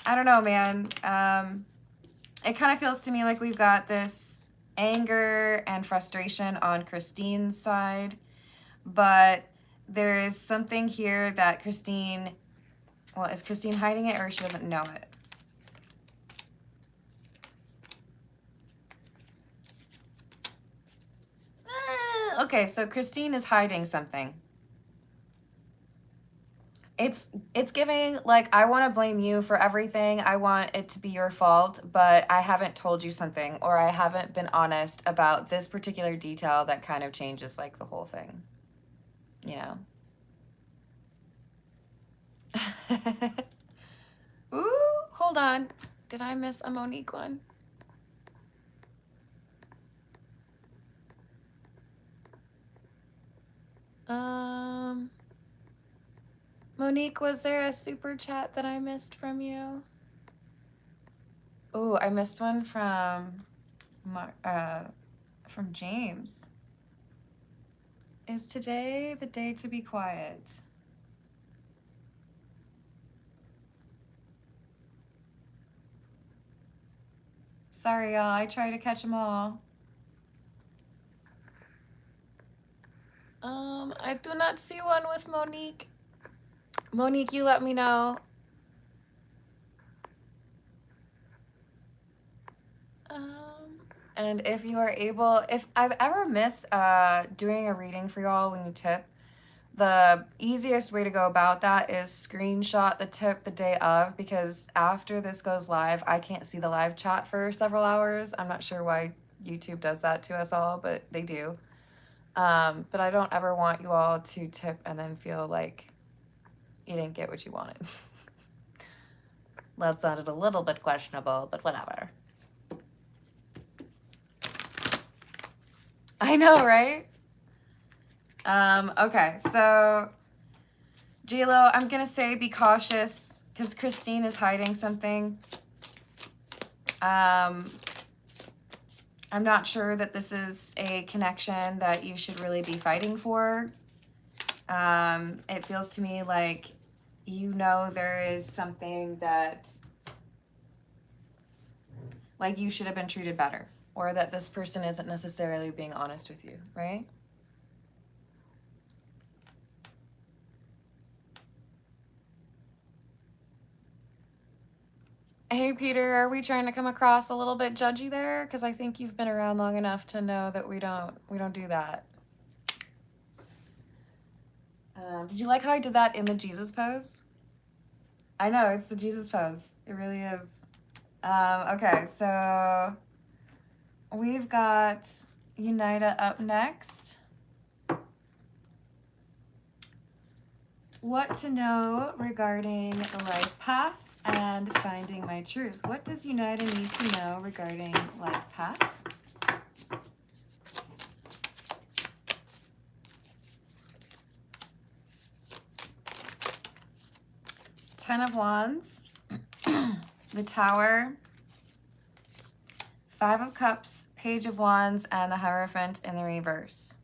I don't know, man. It kind of feels to me like we've got this anger and frustration on Christine's side, but there is something here that Christine, well, is Christine hiding it or she doesn't know it? Okay, so Christine is hiding something. It's giving like, I want to blame you for everything. I want it to be your fault, but I haven't told you something, or I haven't been honest about this particular detail that kind of changes like the whole thing, you know? Ooh, hold on. Did I miss a Monique one? Monique, was there a super chat that I missed from you? Oh, I missed one from James. Is today the day to be quiet? Sorry, y'all. I try to catch them all. I do not see one with Monique. Monique, you let me know. And if you are able, if I've ever missed doing a reading for y'all when you tip, the easiest way to go about that is screenshot the tip the day of, because after this goes live, I can't see the live chat for several hours. I'm not sure why YouTube does that to us all, but they do. But I don't ever want you all to tip and then feel like you didn't get what you wanted. That sounded a little bit questionable, but whatever. I know, right? Okay, so J-Lo, I'm gonna say be cautious because Christine is hiding something. I'm not sure that this is a connection that you should really be fighting for. It feels to me like, you know, there is something that, like, you should have been treated better, or that this person isn't necessarily being honest with you, right? Hey, Peter, are we trying to come across a little bit judgy there? Because I think you've been around long enough to know that we don't do that. Did you like how I did that in the Jesus pose? I know, it's the Jesus pose. It really is. Okay, so we've got Unida up next. What to know regarding the life path and finding my truth. What does Unida need to know regarding life path? Ten of Wands, the Tower, Five of Cups, Page of Wands, and the Hierophant in the reverse.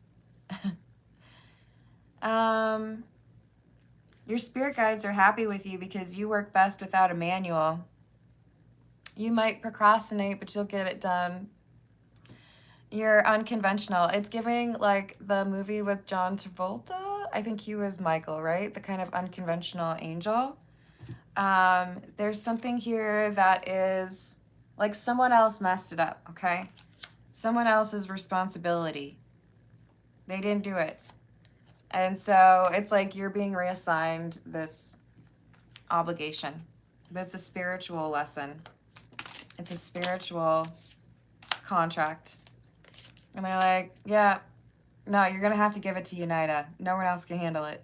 Your spirit guides are happy with you because you work best without a manual. You might procrastinate, but you'll get it done. You're unconventional. It's giving like the movie with John Travolta. I think he was Michael, right? The kind of unconventional angel. There's something here that is like someone else messed it up, okay? Someone else's responsibility. They didn't do it. And so it's like you're being reassigned this obligation. But it's a spiritual lesson. It's a spiritual contract. And they're like, yeah, no, you're going to have to give it to Unida. No one else can handle it.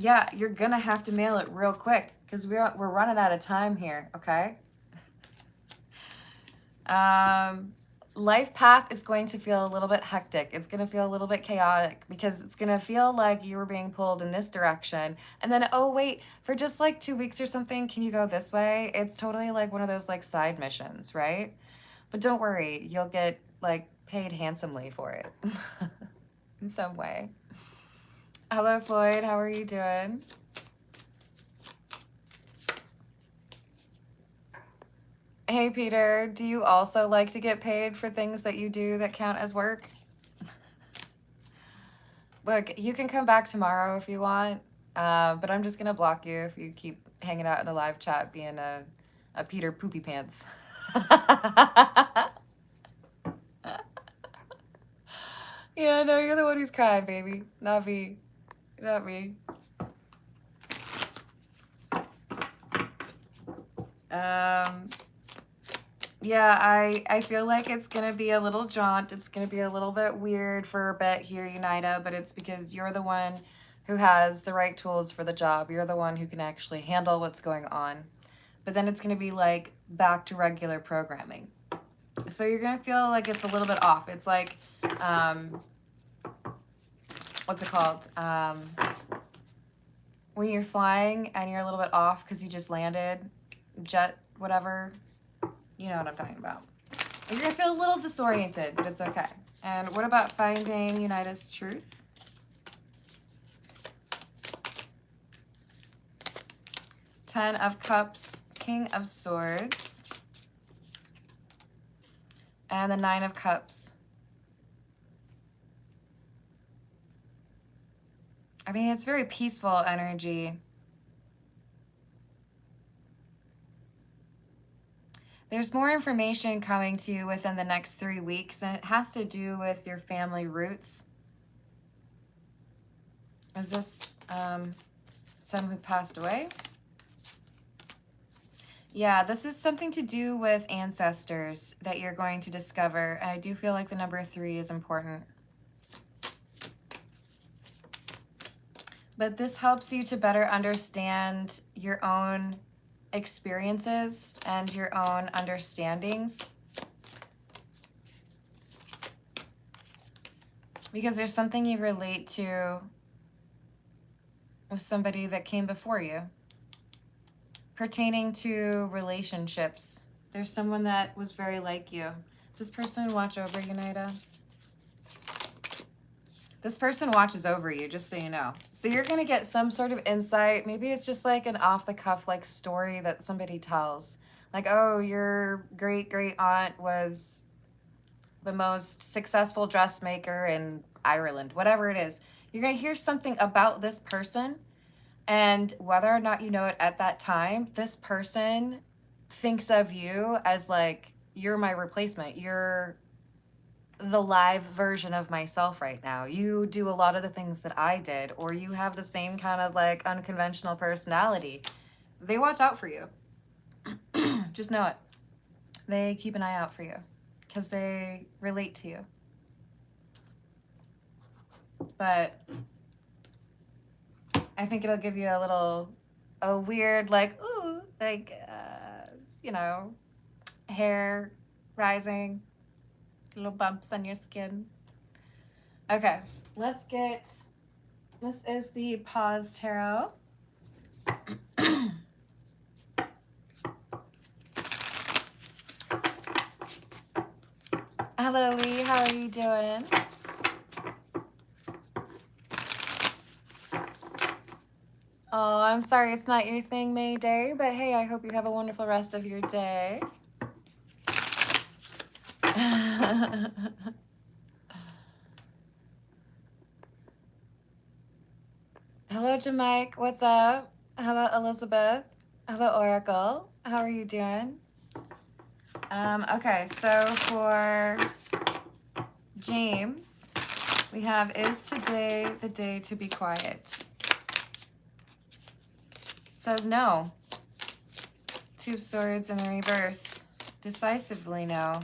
Yeah, you're gonna have to mail it real quick because we're running out of time here, okay? Life path is going to feel a little bit hectic. It's going to feel a little bit chaotic because it's going to feel like you were being pulled in this direction. And then, oh, wait, for just like 2 weeks or something, can you go this way? It's totally like one of those like side missions, right? But don't worry, you'll get like paid handsomely for it in some way. Hello, Floyd. How are you doing? Hey, Peter, do you also like to get paid for things that you do that count as work? Look, you can come back tomorrow if you want, but I'm just going to block you if you keep hanging out in the live chat being a Peter Poopy Pants. Yeah, no, you're the one who's crying, baby. Not me. Not me. Yeah, I feel like it's going to be a little jaunt. It's going to be a little bit weird for a bit here, Unida, but it's because you're the one who has the right tools for the job. You're the one who can actually handle what's going on. But then it's going to be like back to regular programming. So you're going to feel like it's a little bit off. It's like, what's it called? When you're flying and you're a little bit off because you just landed, jet, whatever. You know what I'm talking about. You're going to feel a little disoriented, but it's okay. And what about finding Unida's truth? Ten of Cups, King of Swords, and the Nine of Cups. I mean, it's very peaceful energy. There's more information coming to you within the next 3 weeks, and it has to do with your family roots. Is this some who passed away? Yeah, this is something to do with ancestors that you're going to discover. And I do feel like the number 3 is important. But this helps you to better understand your own experiences and your own understandings. Because there's something you relate to with somebody that came before you. Pertaining to relationships. There's someone that was very like you. Does this person watch over you, Nida? This person watches over you, just so you know. So you're going to get some sort of insight. Maybe it's just like an off-the-cuff like story that somebody tells. Like, oh, your great-great-aunt was the most successful dressmaker in Ireland. Whatever it is. You're going to hear something about this person. And whether or not you know it at that time, this person thinks of you as like, you're my replacement. You're the live version of myself right now. You do a lot of the things that I did, or you have the same kind of like unconventional personality. They watch out for you. Just know it. They keep an eye out for you because they relate to you. But I think it'll give you a weird, like, ooh, like, you know, hair rising, little bumps on your skin. Okay, let's get, this is the Pause Tarot. Hello, Lee, how are you doing? Oh, I'm sorry it's not your thing, Mayday, but hey, I hope you have a wonderful rest of your day. Hello, Jamike. What's up? Hello, Elizabeth. Hello, Oracle. How are you doing? Okay, so for James, we have, is today the day to be quiet? Says no. Two of Swords in the reverse. Decisively no.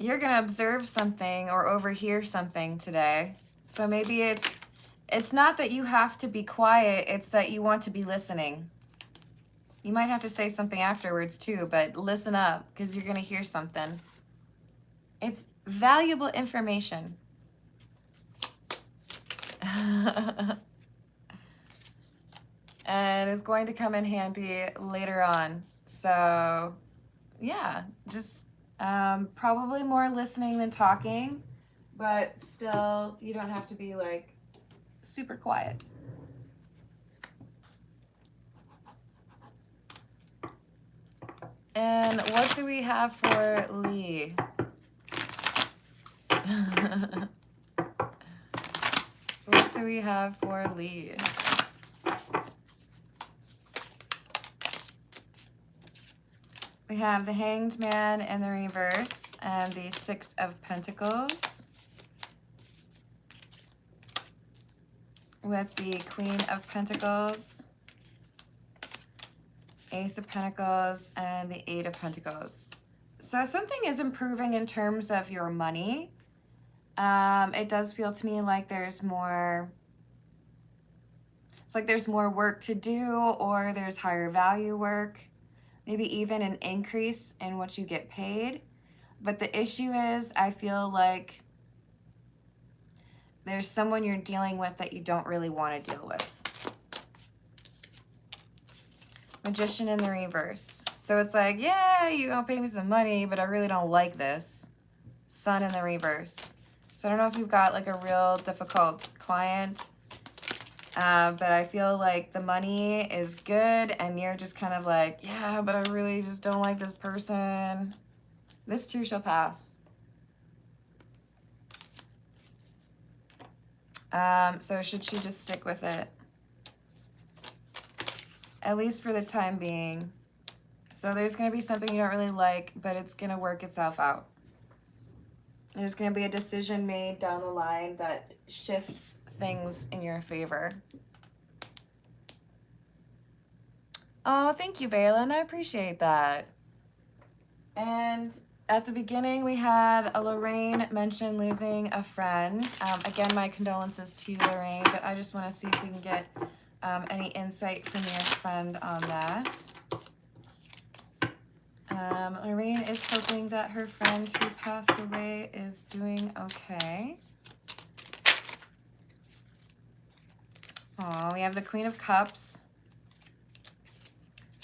you're going to observe something or overhear something today. So maybe it's not that you have to be quiet, it's that you want to be listening. You might have to say something afterwards too, but listen up because you're going to hear something. It's valuable information. And it's going to come in handy later on. So yeah, just probably more listening than talking, but still you don't have to be like super quiet. And what do we have for Lee? What do we have for Lee? We have the Hanged Man in the reverse and the Six of Pentacles with the Queen of Pentacles, Ace of Pentacles, and the Eight of Pentacles. So something is improving in terms of your money. It does feel to me like there's more, it's like there's more work to do, or there's higher value work, maybe even an increase in what you get paid. But the issue is, I feel like there's someone you're dealing with that you don't really want to deal with. Magician in the reverse. So it's like, yeah, you're gonna pay me some money, but I really don't like this. Sun in the reverse. So I don't know if you've got like a real difficult client, but I feel like the money is good and you're just kind of like, yeah, but I really just don't like this person. This too shall pass. So should she just stick with it? At least for the time being. So there's going to be something you don't really like, but it's going to work itself out. There's going to be a decision made down the line that shifts things in your favor. Oh, thank you, Balin. I appreciate that. And at the beginning, we had Lorraine mention losing a friend. Again, my condolences to you, Lorraine, but I just want to see if we can get any insight from your friend on that. Lorraine is hoping that her friend who passed away is doing okay. Oh, we have the Queen of Cups,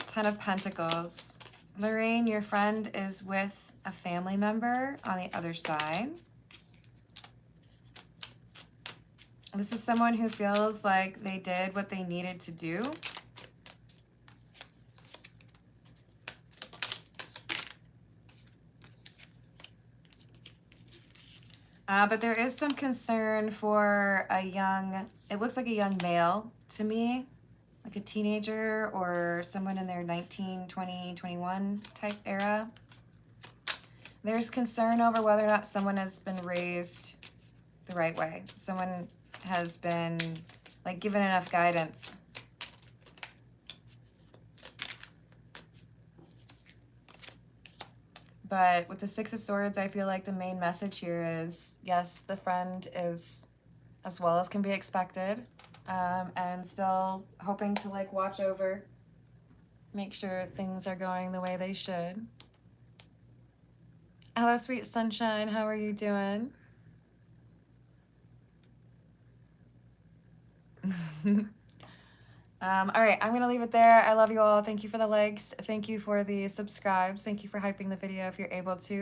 Ten of Pentacles. Lorraine, your friend is with a family member on the other side. This is someone who feels like they did what they needed to do. But there is some concern for a young, it looks like a young male to me, like a teenager or someone in their 19, 20, 21 type era. There's concern over whether or not someone has been raised the right way. Someone has been like given enough guidance. But with the Six of Swords, I feel like the main message here is, yes, the friend is as well as can be expected, and still hoping to like watch over, make sure things are going the way they should. Hello, sweet sunshine. How are you doing? All right, I'm going to leave it there. I love you all. Thank you for the likes. Thank you for the subscribes. Thank you for hyping the video if you're able to.